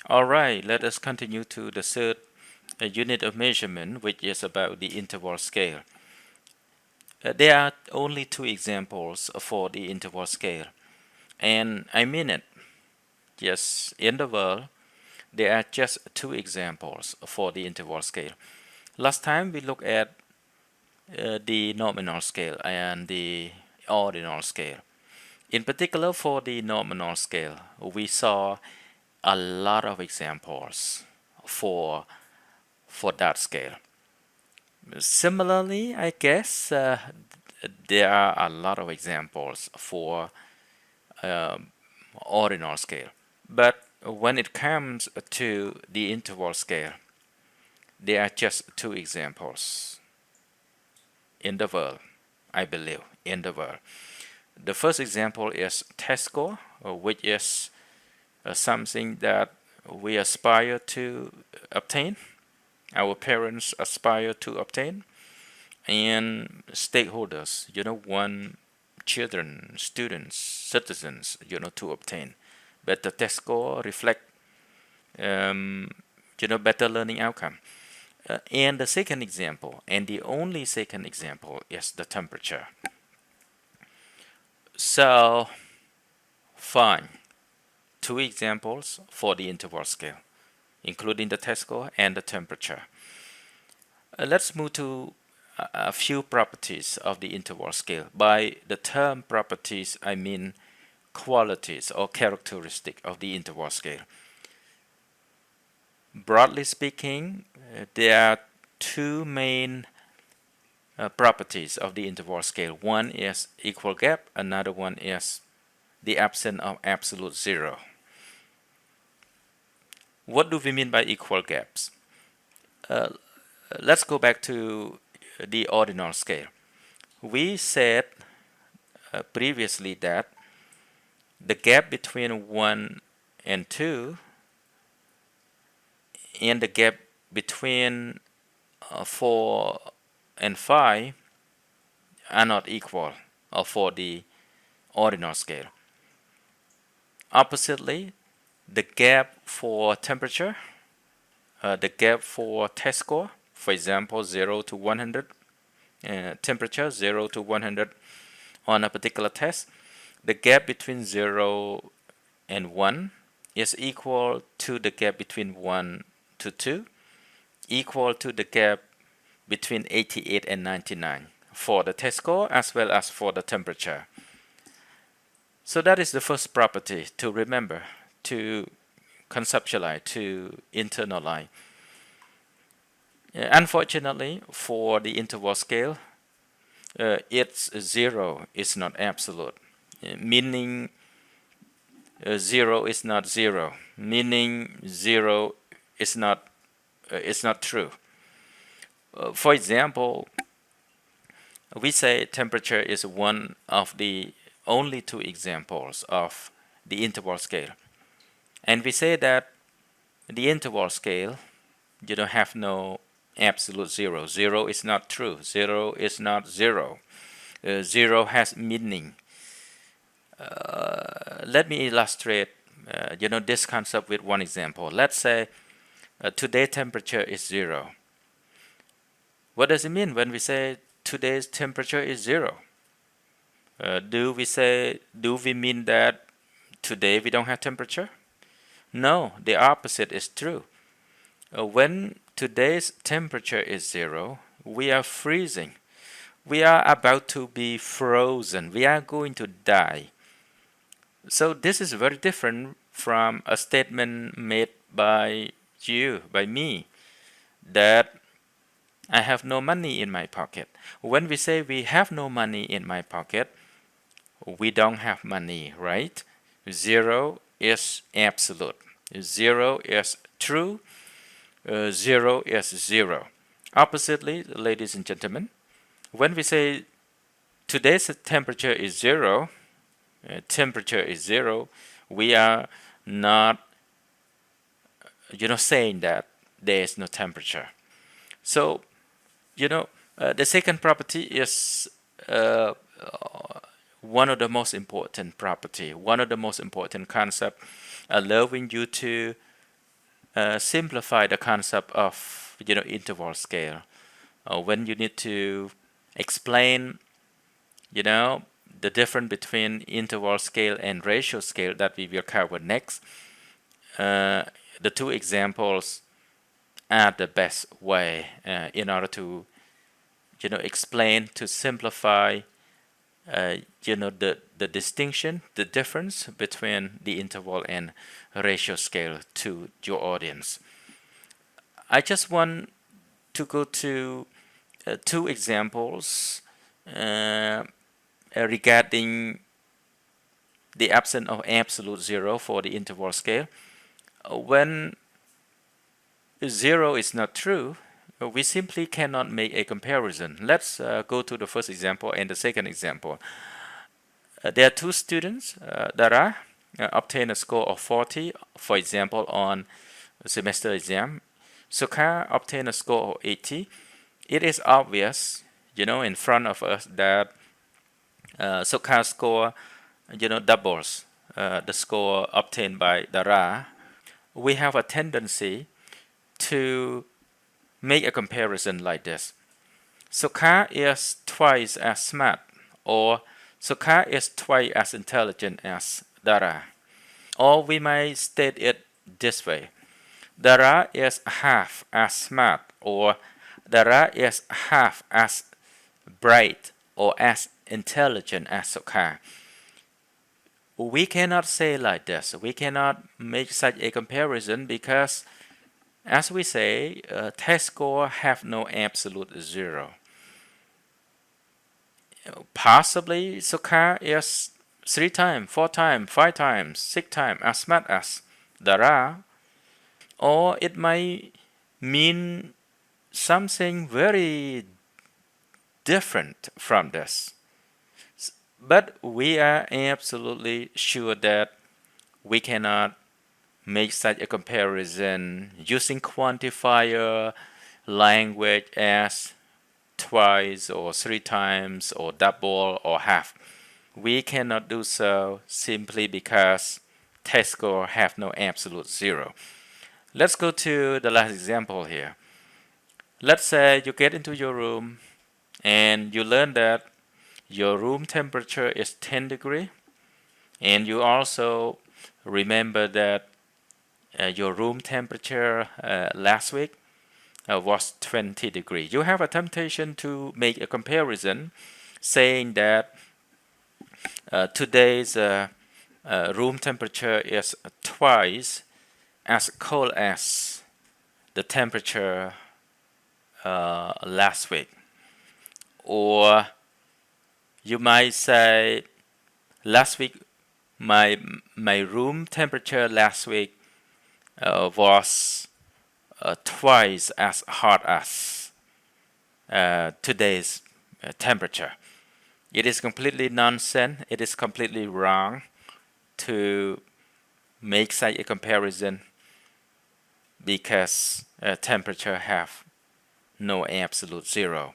Alright, let us continue to the third unit of measurement, which is about the interval scale. There are only two examples for the interval scale, and I mean it. Yes, in the world, there are just two examples for the interval scale. Last time we looked at the nominal scale and the ordinal scale. In particular, for the nominal scale, we saw a lot of examples for that scale. Similarly, I guess there are a lot of examples for ordinal scale. But when it comes to the interval scale, there are just two examples in the world, I believe, in the world. The first example is test score, which is something that we aspire to obtain, our parents aspire to obtain, and stakeholders, want children, students, citizens, to obtain. But the test score reflect, better learning outcome. And the second example, and the only second example, is the temperature. So, fine. Two examples for the interval scale, including the test score and the temperature. Let's move to a few properties of the interval scale. By the term properties, I mean qualities or characteristic of the interval scale. Broadly speaking, there are two main properties of the interval scale. One is equal gap, another one is the absence of absolute zero. What do we mean by equal gaps? Let's go back to the ordinal scale. We said previously that the gap between 1 and 2 and the gap between 4 and 5 are not equal for the ordinal scale. Oppositely, the gap for temperature, the gap for test score, for example, 0 to 100, temperature 0 to 100 on a particular test, the gap between 0 and 1 is equal to the gap between 1 to 2, equal to the gap between 88 and 99 for the test score as well as for the temperature. So that is the first property to remember, to conceptualize, to internalize. Unfortunately, for the interval scale, its zero is not absolute, meaning 0 is not 0, meaning 0 is not true. For example, we say temperature is one of the only two examples of the interval scale, and we say that the interval scale have no absolute zero. Zero is not true. Zero is not zero. Zero has meaning. Let me illustrate this concept with one example. Let's say today's temperature is 0. What does it mean when we say today's temperature is 0? Do we mean that today we don't have temperature? No, the opposite is true. When today's temperature is 0, we are freezing. We are about to be frozen. We are going to die. So this is very different from a statement made by you, by me, that I have no money in my pocket. When we say we have no money in my pocket, we don't have money, right? 0 is absolute. 0 is true. 0 is 0. Oppositely, ladies and gentlemen, when we say today's temperature is 0, we are not, saying that there is no temperature. So, the second property is one of the most important property, one of the most important concept, allowing you to simplify the concept of interval scale. When you need to explain the difference between interval scale and ratio scale that we will cover next, the two examples are the best way in order to explain, to simplify the distinction, the difference between the interval and ratio scale to your audience. I just want to go to two examples regarding the absence of absolute zero for the interval scale. When zero is not true, we simply cannot make a comparison. Let's go to the first example and the second example. There are two students that are obtain a score of 40, for example, on a semester exam. Sokha obtained a score of 80. It is obvious, in front of us that Sokha's score, doubles the score obtained by Dara. We have a tendency to make a comparison like this. Sokha is twice as smart, or Sokha is twice as intelligent as Dara. Or we might state it this way. Dara is half as smart, or Dara is half as bright or as intelligent as Sokha. We cannot say like this. We cannot make such a comparison because, as we say, test score have no absolute zero. Possibly Sokha is 3 times, 4 times, 5 times, 6 times as smart as Dara, or it might mean something very different from this. But we are absolutely sure that we cannot make such a comparison using quantifier language as twice or 3 times or double or half. We cannot do so simply because test score have no absolute zero. Let's go to the last example here. Let's say you get into your room and you learn that your room temperature is 10 degrees, and you also remember that your room temperature last week was 20 degrees. You have a temptation to make a comparison saying that today's room temperature is twice as cold as the temperature last week. Or you might say, last week my room temperature last week was twice as hot as today's temperature. It is completely nonsense. It is completely wrong to make such a comparison because temperature have no absolute zero.